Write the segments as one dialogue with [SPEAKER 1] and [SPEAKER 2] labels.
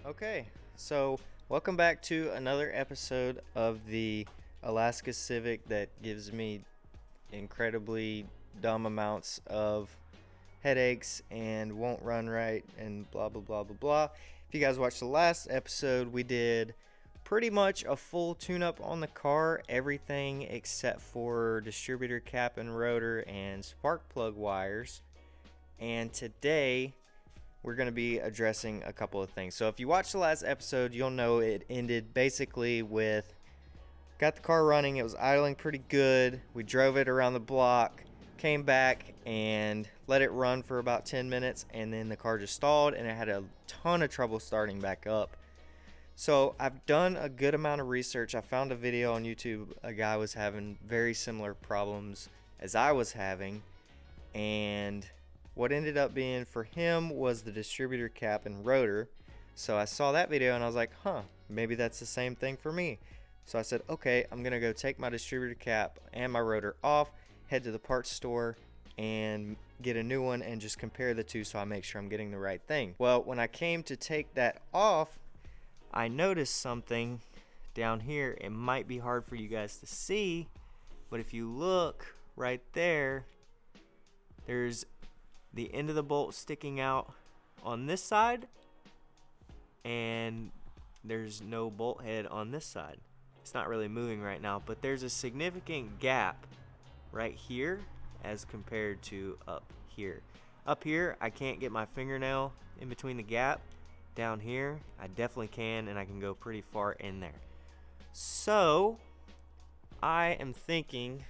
[SPEAKER 1] Okay, so welcome back to another episode of the Alaska Civic that gives me incredibly dumb amounts of headaches and won't run right and blah blah blah blah blah. If you guys watched the last episode, we did pretty much a full tune-up on the car, everything except for distributor cap and rotor and spark plug wires. And today we're going to be addressing a couple of things. So if you watched the last episode, you'll know it ended basically with got the car running, it was idling pretty good, we drove it around the block, came back and let it run for about 10 minutes, and then the car just stalled and it had a ton of trouble starting back up. So I've done a good amount of research. I found a video on YouTube. A guy was having very similar problems as I was having, and what ended up being for him was the distributor cap and rotor. So I saw that video and I was like, maybe that's the same thing for me. So I said, okay, I'm gonna go take my distributor cap and my rotor off, head to the parts store and get a new one and just compare the two so I make sure I'm getting the right thing. Well, when I came to take that off, I noticed something down here. It might be hard for you guys to see, but if you look right there, there's the end of the bolt sticking out on this side, and there's no bolt head on this side. It's not really moving right now, but there's a significant gap right here as compared to up here. Up here, I can't get my fingernail in between the gap. Down here, I definitely can, and I can go pretty far in there. So, I am thinking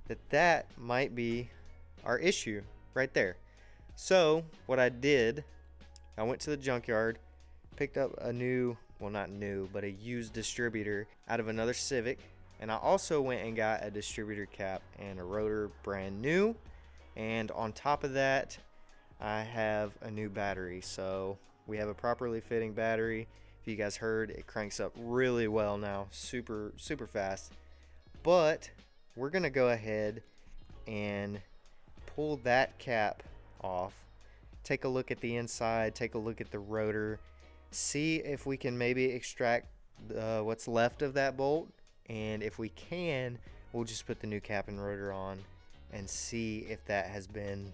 [SPEAKER 1] that that might be our issue right there. So what I did, I went to the junkyard, picked up a new, well not new, but a used distributor out of another Civic, and I also went and got a distributor cap and a rotor brand new, and on top of that I have a new battery. So we have a properly fitting battery. If you guys heard, it cranks up really well now, super fast. But we're gonna go ahead and pull that cap off, take a look at the inside, take a look at the rotor, see if we can maybe extract what's left of that bolt, and if we can, we'll just put the new cap and rotor on and see if that has been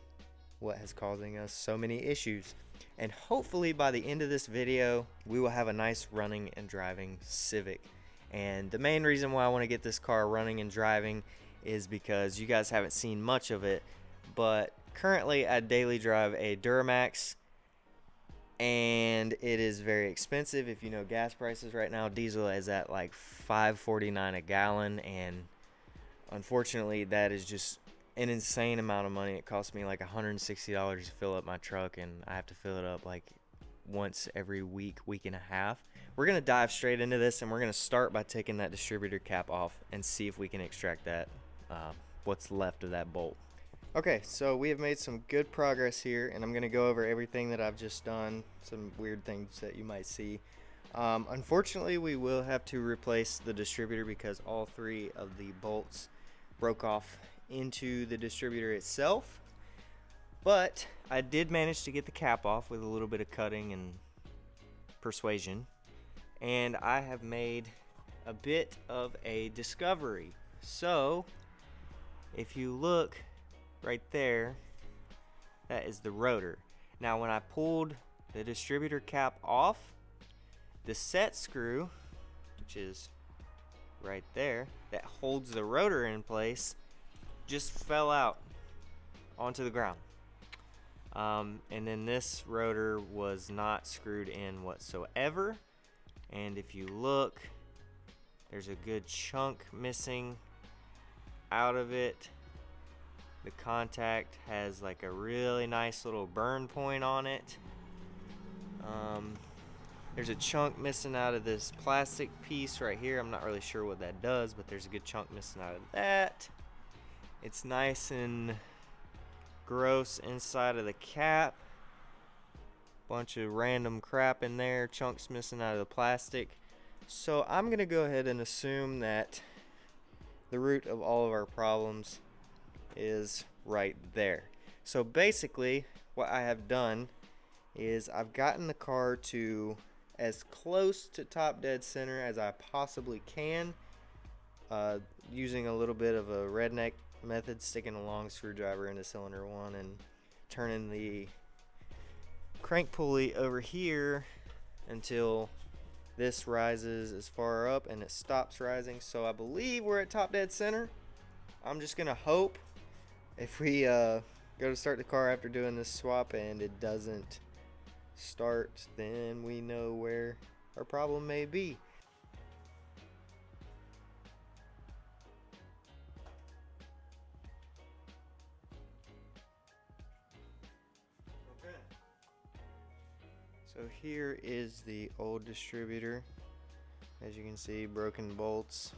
[SPEAKER 1] what has causing us so many issues. And hopefully by the end of this video, we will have a nice running and driving Civic. And the main reason why I want to get this car running and driving is because you guys haven't seen much of it, but currently I daily drive a Duramax, and it is very expensive. If you know gas prices right now, diesel is at like $5.49 a gallon, and unfortunately that is just an insane amount of money. It costs me like $160 to fill up my truck, and I have to fill it up like once every week and a half. We're gonna dive straight into this, and we're gonna start by taking that distributor cap off and see if we can extract that what's left of that bolt. Okay, so we have made some good progress here, and I'm going to go over everything that I've just done, some weird things that you might see. Unfortunately, we will have to replace the distributor because all three of the bolts broke off into the distributor itself. But I did manage to get the cap off with a little bit of cutting and persuasion, and I have made a bit of a discovery. So if you look right there, that is the rotor. Now when I pulled the distributor cap off, the set screw, which is right there, that holds the rotor in place, just fell out onto the ground. And then this rotor was not screwed in whatsoever, and if you look, there's a good chunk missing out of it. The contact has like a really nice little burn point on it. There's a chunk missing out of this plastic piece right here. I'm not really sure what that does, but there's a good chunk missing out of that. It's nice and gross inside of the cap. Bunch of random crap in there, chunks missing out of the plastic. So I'm gonna go ahead and assume that the root of all of our problems is right there. So basically what I have done is I've gotten the car to as close to top dead center as I possibly can, using a little bit of a redneck method, sticking a long screwdriver into cylinder 1 and turning the crank pulley over here until this rises as far up and it stops rising. So I believe we're at top dead center. I'm just gonna hope if we go to start the car after doing this swap and it doesn't start, then we know where our problem may be. Okay. So here is the old distributor. As you can see, broken bolts.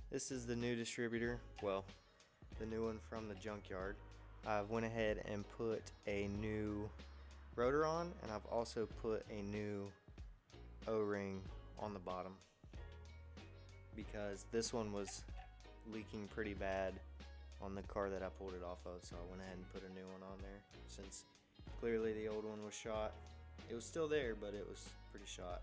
[SPEAKER 1] This is the new distributor. Well, the new one from the junkyard. I've went ahead and put a new rotor on, and I've also put a new O-ring on the bottom because this one was leaking pretty bad on the car that I pulled it off of, so I went ahead and put a new one on there since clearly the old one was shot. It was still there, but it was pretty shot.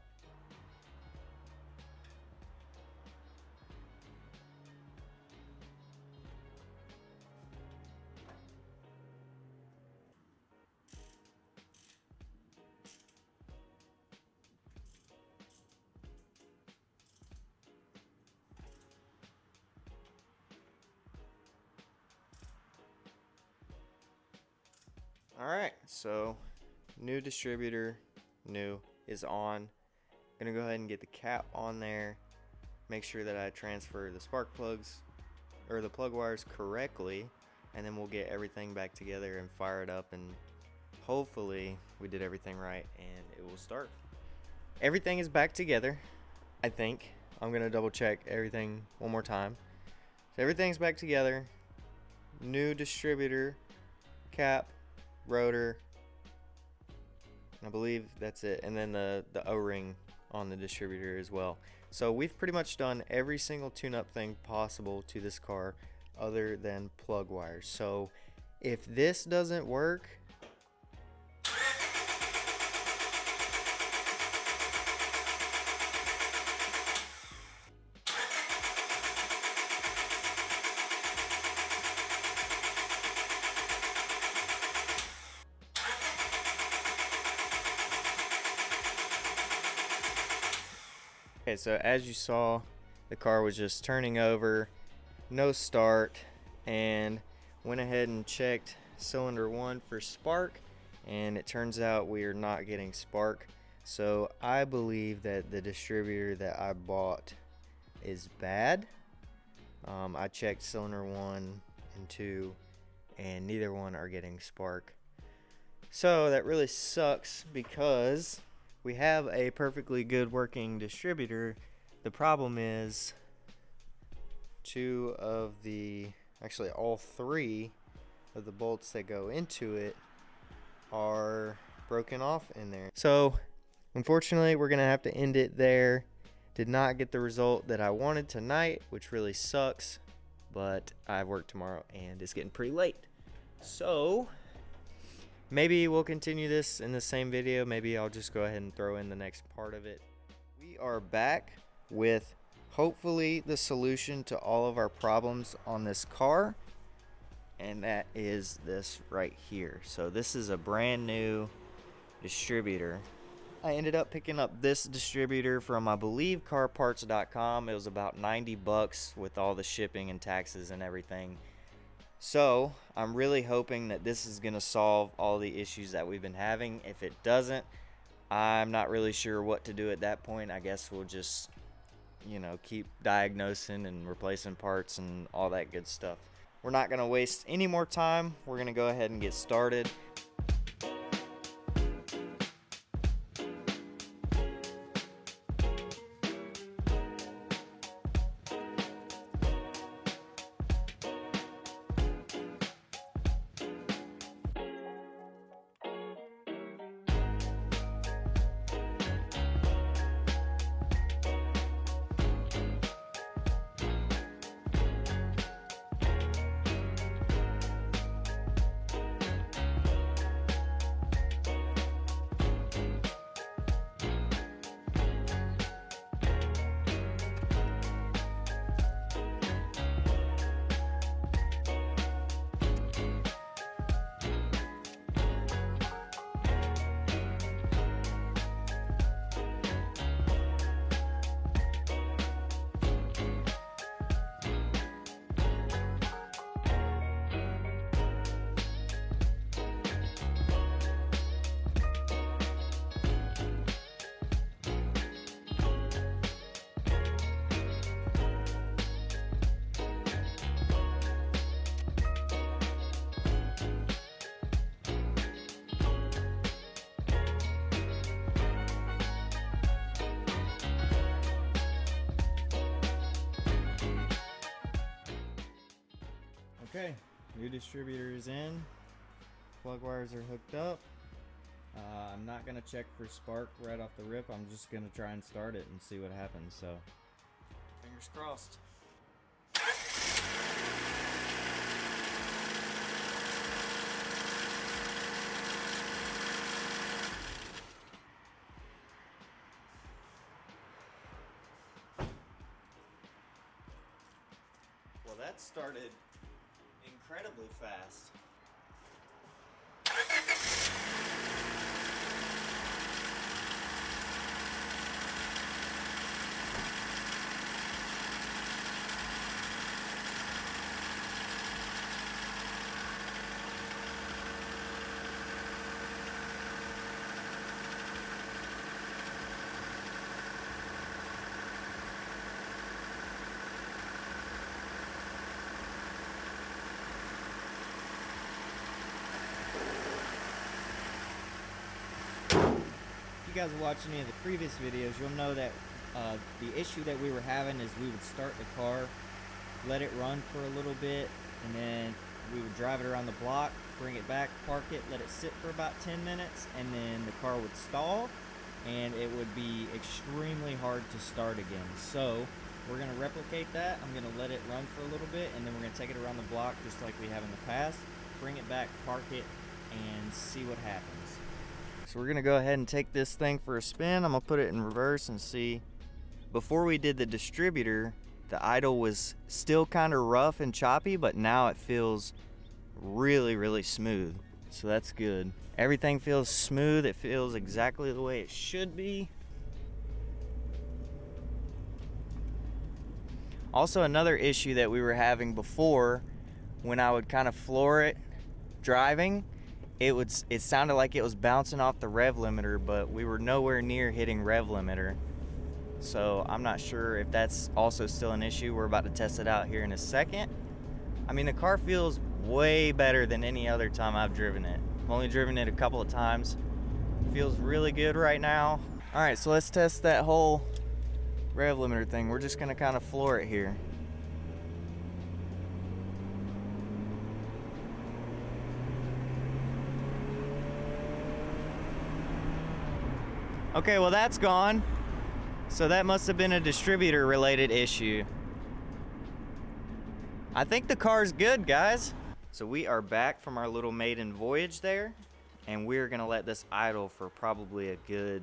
[SPEAKER 1] Alright, so new distributor, is on. Gonna go ahead and get the cap on there, make sure that I transfer the spark plugs or the plug wires correctly, and then we'll get everything back together and fire it up, and hopefully we did everything right and it will start. Everything is back together, I think. I'm gonna double check everything one more time. So everything's back together. New distributor, cap, rotor, and I believe that's it, and then the O-ring on the distributor as well. So we've pretty much done every single tune-up thing possible to this car other than plug wires. So if this doesn't work, okay, so as you saw, the car was just turning over, no start, and went ahead and checked cylinder 1 for spark, and it turns out we are not getting spark. So I believe that the distributor that I bought is bad. I checked cylinder 1 and 2, and neither one are getting spark. So that really sucks because we have a perfectly good working distributor. The problem is all three of the bolts that go into it are broken off in there. So unfortunately we're gonna have to end it there. Did not get the result that I wanted tonight, which really sucks, but I have work tomorrow and it's getting pretty late. So maybe we'll continue this in the same video. Maybe I'll just go ahead and throw in the next part of it. We are back with hopefully the solution to all of our problems on this car, and that is this right here. So this is a brand new distributor. I ended up picking up this distributor from, I believe, carparts.com. It was about 90 bucks with all the shipping and taxes and everything. So I'm really hoping that this is going to solve all the issues that we've been having. If it doesn't, I'm not really sure what to do at that point. I guess we'll just, keep diagnosing and replacing parts and all that good stuff. We're not going to waste any more time. We're going to go ahead and get started. Okay, new distributor is in. Plug wires are hooked up. I'm not gonna check for spark right off the rip. I'm just gonna try and start it and see what happens. So, fingers crossed. Well, that started incredibly fast. If you guys have watched any of the previous videos, you'll know that the issue that we were having is we would start the car, let it run for a little bit, and then we would drive it around the block, bring it back, park it, let it sit for about 10 minutes, and then the car would stall, and it would be extremely hard to start again. So we're going to replicate that. I'm going to let it run for a little bit, and then we're going to take it around the block just like we have in the past, bring it back, park it, and see what happens. So we're gonna go ahead and take this thing for a spin. I'm gonna put it in reverse and see. Before we did the distributor, the idle was still kind of rough and choppy, but now it feels really, really smooth. So that's good. Everything feels smooth. It feels exactly the way it should be. Also, another issue that we were having before, when I would kind of floor it driving, it sounded like it was bouncing off the rev limiter, but we were nowhere near hitting rev limiter. So I'm not sure if that's also still an issue. We're about to test it out here in a second. I mean, the car feels way better than any other time I've driven it. I've only driven it a couple of times. It feels really good right now. All right, so let's test that whole rev limiter thing. We're just gonna kind of floor it here. Okay, well that's gone. So that must have been a distributor related issue. I think the car's good, guys. So we are back from our little maiden voyage there, and we're gonna let this idle for probably a good,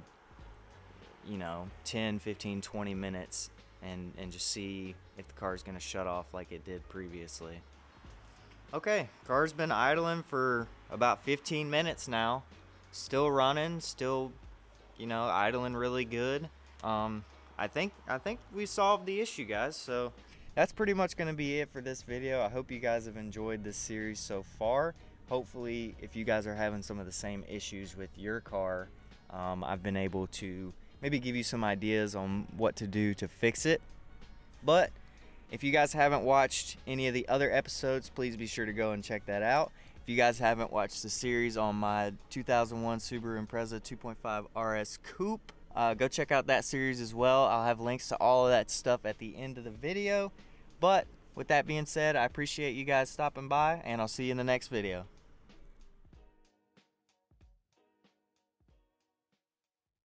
[SPEAKER 1] 10, 15, 20 minutes and just see if the car's gonna shut off like it did previously. Okay, car's been idling for about 15 minutes now. Still running, still idling really good. I think we solved the issue, guys. So that's pretty much going to be it for this video. I hope you guys have enjoyed this series so far. Hopefully, if you guys are having some of the same issues with your car, I've been able to maybe give you some ideas on what to do to fix it. But if you guys haven't watched any of the other episodes, please be sure to go and check that out. If you guys haven't watched the series on my 2001 Subaru Impreza 2.5 RS Coupe, go check out that series as well. I'll have links to all of that stuff at the end of the video. But with that being said, I appreciate you guys stopping by, and I'll see you in the next video.